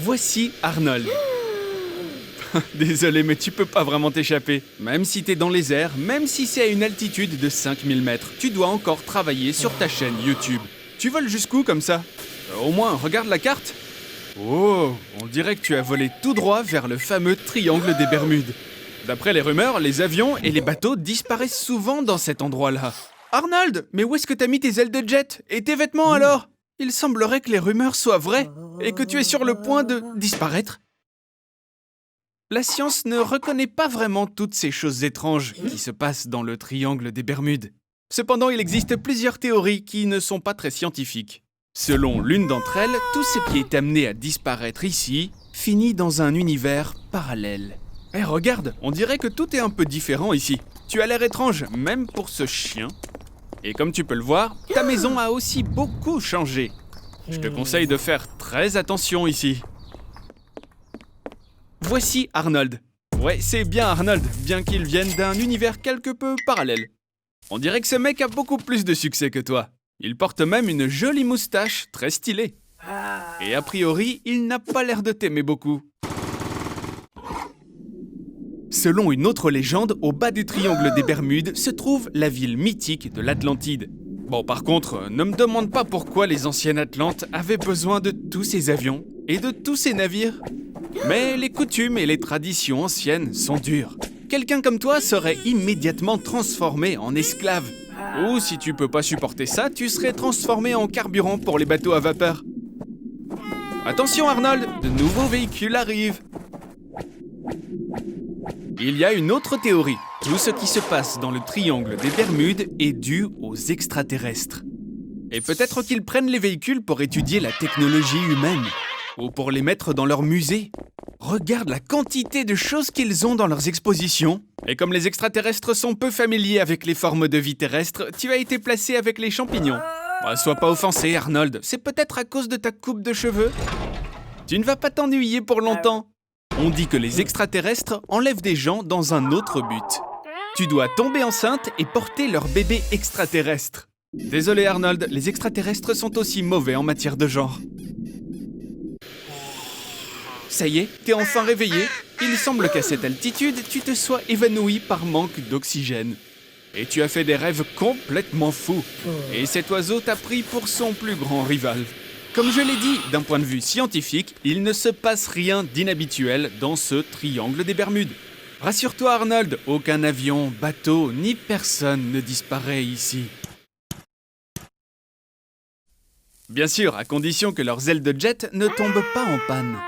Voici Arnold. Désolé, mais tu peux pas vraiment t'échapper. Même si t'es dans les airs, même si c'est à une altitude de 5000 mètres, tu dois encore travailler sur ta chaîne YouTube. Tu voles jusqu'où comme ça? Au moins, regarde la carte. Oh, on dirait que tu as volé tout droit vers le fameux triangle des Bermudes. D'après les rumeurs, les avions et les bateaux disparaissent souvent dans cet endroit-là. Arnold, mais où est-ce que t'as mis tes ailes de jet? Et tes vêtements alors? Il semblerait que les rumeurs soient vraies et que tu es sur le point de disparaître. La science ne reconnaît pas vraiment toutes ces choses étranges qui se passent dans le triangle des Bermudes. Cependant, il existe plusieurs théories qui ne sont pas très scientifiques. Selon l'une d'entre elles, tout ce qui est amené à disparaître ici finit dans un univers parallèle. Eh, regarde, on dirait que tout est un peu différent ici. Tu as l'air étrange, même pour ce chien. Et comme tu peux le voir, ta maison a aussi beaucoup changé. Je te conseille de faire très attention ici. Voici Arnold. Ouais, c'est bien Arnold, bien qu'il vienne d'un univers quelque peu parallèle. On dirait que ce mec a beaucoup plus de succès que toi. Il porte même une jolie moustache, très stylée. Et a priori, il n'a pas l'air de t'aimer beaucoup. Selon une autre légende, au bas du triangle des Bermudes se trouve la ville mythique de l'Atlantide. Bon, par contre, ne me demande pas pourquoi les anciennes Atlantes avaient besoin de tous ces avions et de tous ces navires. Mais les coutumes et les traditions anciennes sont dures. Quelqu'un comme toi serait immédiatement transformé en esclave. Ou si tu peux pas supporter ça, tu serais transformé en carburant pour les bateaux à vapeur. Attention Arnold, de nouveaux véhicules arrivent. Il y a une autre théorie. Tout ce qui se passe dans le triangle des Bermudes est dû aux extraterrestres. Et peut-être qu'ils prennent les véhicules pour étudier la technologie humaine. Ou pour les mettre dans leur musée. Regarde la quantité de choses qu'ils ont dans leurs expositions. Et comme les extraterrestres sont peu familiers avec les formes de vie terrestres, tu as été placé avec les champignons. Sois pas offensé, Arnold. C'est peut-être à cause de ta coupe de cheveux. Tu ne vas pas t'ennuyer pour longtemps. On dit que les extraterrestres enlèvent des gens dans un autre but. Tu dois tomber enceinte et porter leur bébé extraterrestre. Désolé, Arnold, les extraterrestres sont aussi mauvais en matière de genre. Ça y est, t'es enfin réveillé. Il semble qu'à cette altitude, tu te sois évanoui par manque d'oxygène. Et tu as fait des rêves complètement fous. Et cet oiseau t'a pris pour son plus grand rival. Comme je l'ai dit, d'un point de vue scientifique, il ne se passe rien d'inhabituel dans ce triangle des Bermudes. Rassure-toi Arnold, aucun avion, bateau, ni personne ne disparaît ici. Bien sûr, à condition que leurs ailes de jet ne tombent pas en panne.